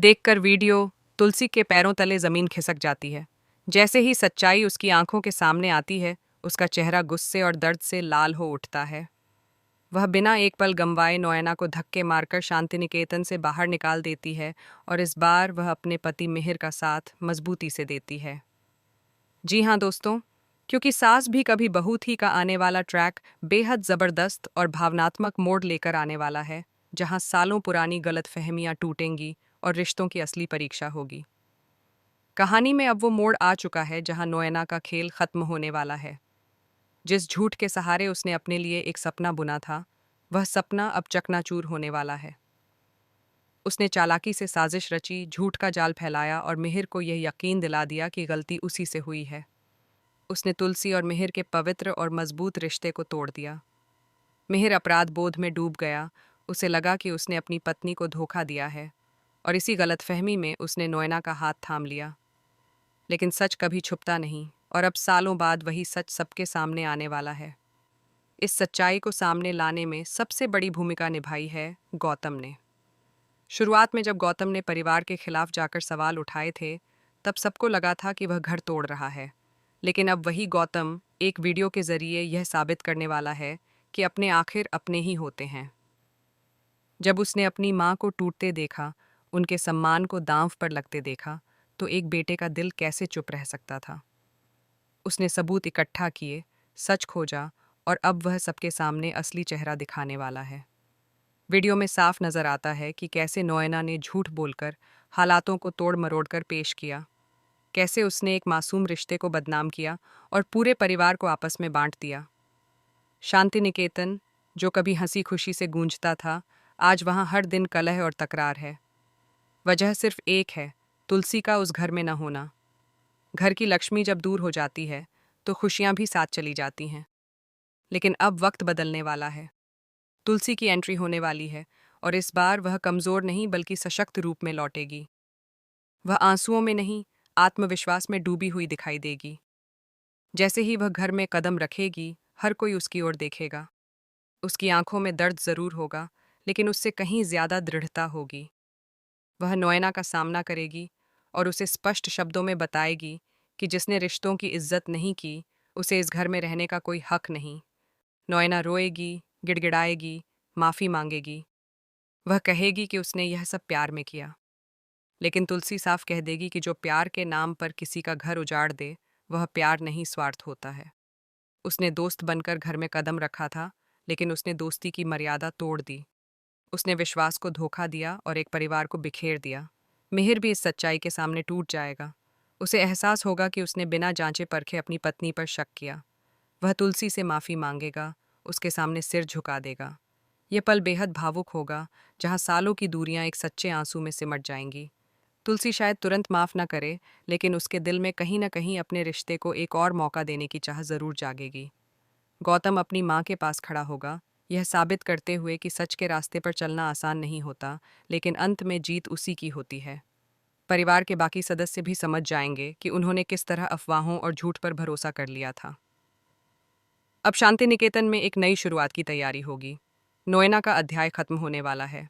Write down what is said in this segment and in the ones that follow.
देखकर वीडियो तुलसी के पैरों तले जमीन खिसक जाती है। जैसे ही सच्चाई उसकी आंखों के सामने आती है, उसका चेहरा गुस्से और दर्द से लाल हो उठता है। वह बिना एक पल गंवाए नोएना को धक्के मारकर शांति निकेतन से बाहर निकाल देती है और इस बार वह अपने पति मिहिर का साथ मजबूती से देती है। जी हाँ दोस्तों, क्योंकि सास भी कभी बहू थी का आने वाला ट्रैक बेहद ज़बरदस्त और भावनात्मक मोड़ लेकर आने वाला है, जहाँ सालों पुरानी गलतफहमियां टूटेंगी और रिश्तों की असली परीक्षा होगी। कहानी में अब वो मोड़ आ चुका है जहाँ नोएना का खेल खत्म होने वाला है। जिस झूठ के सहारे उसने अपने लिए एक सपना बुना था, वह सपना अब चकनाचूर होने वाला है। उसने चालाकी से साजिश रची, झूठ का जाल फैलाया और मिहिर को यह यकीन दिला दिया कि गलती उसी से हुई है। उसने तुलसी और मिहिर के पवित्र और मजबूत रिश्ते को तोड़ दिया। मिहिर अपराध बोध में डूब गया। उसे लगा कि उसने अपनी पत्नी को धोखा दिया है और इसी गलतफहमी में उसने नोएना का हाथ थाम लिया। लेकिन सच कभी छुपता नहीं और अब सालों बाद वही सच सबके सामने आने वाला है। इस सच्चाई को सामने लाने में सबसे बड़ी भूमिका निभाई है गौतम ने। शुरुआत में जब गौतम ने परिवार के खिलाफ जाकर सवाल उठाए थे, तब सबको लगा था कि वह घर तोड़ रहा है। लेकिन अब वही गौतम एक वीडियो के जरिए यह साबित करने वाला है कि अपने आखिर अपने ही होते हैं। जब उसने अपनी माँ को टूटते देखा, उनके सम्मान को दांव पर लगते देखा, तो एक बेटे का दिल कैसे चुप रह सकता था। उसने सबूत इकट्ठा किए, सच खोजा और अब वह सबके सामने असली चेहरा दिखाने वाला है। वीडियो में साफ नजर आता है कि कैसे नोएना ने झूठ बोलकर हालातों को तोड़ मरोड़ कर पेश किया, कैसे उसने एक मासूम रिश्ते को बदनाम किया और पूरे परिवार को आपस में बांट दिया। शांति निकेतन, जो कभी हंसी खुशी से गूंजता था, आज वहां हर दिन कलह और तकरार है। वजह सिर्फ एक है, तुलसी का उस घर में न होना। घर की लक्ष्मी जब दूर हो जाती है तो खुशियां भी साथ चली जाती हैं। लेकिन अब वक्त बदलने वाला है। तुलसी की एंट्री होने वाली है और इस बार वह कमजोर नहीं बल्कि सशक्त रूप में लौटेगी। वह आंसुओं में नहीं, आत्मविश्वास में डूबी हुई दिखाई देगी। जैसे ही वह घर में कदम रखेगी, हर कोई उसकी ओर देखेगा। उसकी आंखों में दर्द जरूर होगा, लेकिन उससे कहीं ज्यादा दृढ़ता होगी। वह नोएना का सामना करेगी और उसे स्पष्ट शब्दों में बताएगी कि जिसने रिश्तों की इज्जत नहीं की, उसे इस घर में रहने का कोई हक नहीं। नोएना रोएगी, गिड़गिड़ाएगी, माफी मांगेगी। वह कहेगी कि उसने यह सब प्यार में किया। लेकिन तुलसी साफ कह देगी कि जो प्यार के नाम पर किसी का घर उजाड़ दे, वह प्यार नहीं, स्वार्थ होता है। उसने दोस्त बनकर घर में कदम रखा था, लेकिन उसने दोस्ती की मर्यादा तोड़ दी। उसने विश्वास को धोखा दिया और एक परिवार को बिखेर दिया। मिहिर भी इस सच्चाई के सामने टूट जाएगा। उसे एहसास होगा कि उसने बिना जांचे परखे अपनी पत्नी पर शक किया। वह तुलसी से माफी मांगेगा, उसके सामने सिर झुका देगा। यह पल बेहद भावुक होगा, जहां सालों की दूरियां एक सच्चे आंसू में सिमट जाएंगी। तुलसी शायद तुरंत माफ न करे, लेकिन उसके दिल में कहीं न कहीं अपने रिश्ते को एक और मौका देने की चाह जरूर जागेगी। गौतम अपनी माँ के पास खड़ा होगा, यह साबित करते हुए कि सच के रास्ते पर चलना आसान नहीं होता, लेकिन अंत में जीत उसी की होती है। परिवार के बाकी सदस्य भी समझ जाएंगे कि उन्होंने किस तरह अफवाहों और झूठ पर भरोसा कर लिया था। अब शांति निकेतन में एक नई शुरुआत की तैयारी होगी। नोएना का अध्याय खत्म होने वाला है।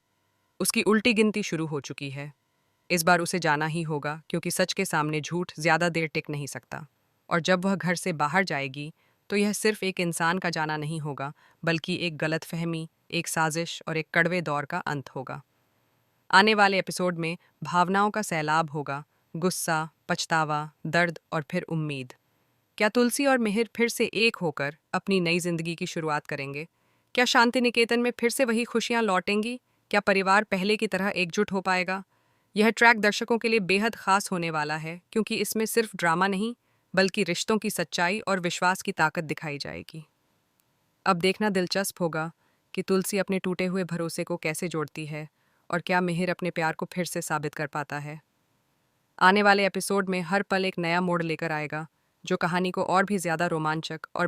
उसकी उल्टी गिनती शुरू हो चुकी है। इस बार उसे जाना ही होगा, क्योंकि सच के सामने झूठ ज्यादा देर टिक नहीं सकता। और जब वह घर से बाहर जाएगी, तो यह सिर्फ एक इंसान का जाना नहीं होगा, बल्कि एक गलतफहमी, एक साजिश और एक कड़वे दौर का अंत होगा। आने वाले एपिसोड में भावनाओं का सैलाब होगा, गुस्सा, पछतावा, दर्द और फिर उम्मीद। क्या तुलसी और मिहिर फिर से एक होकर अपनी नई जिंदगी की शुरुआत करेंगे? क्या शांति निकेतन में फिर से वही खुशियां लौटेंगी? क्या परिवार पहले की तरह एकजुट हो पाएगा? यह ट्रैक दर्शकों के लिए बेहद खास होने वाला है, क्योंकि इसमें सिर्फ ड्रामा नहीं, बल्कि रिश्तों की सच्चाई और विश्वास की ताकत दिखाई जाएगी। अब देखना दिलचस्प होगा कि तुलसी अपने टूटे हुए भरोसे को कैसे जोड़ती है और क्या मिहिर अपने प्यार को फिर से साबित कर पाता है। आने वाले एपिसोड में हर पल एक नया मोड़ लेकर आएगा, जो कहानी को और भी ज्यादा रोमांचक और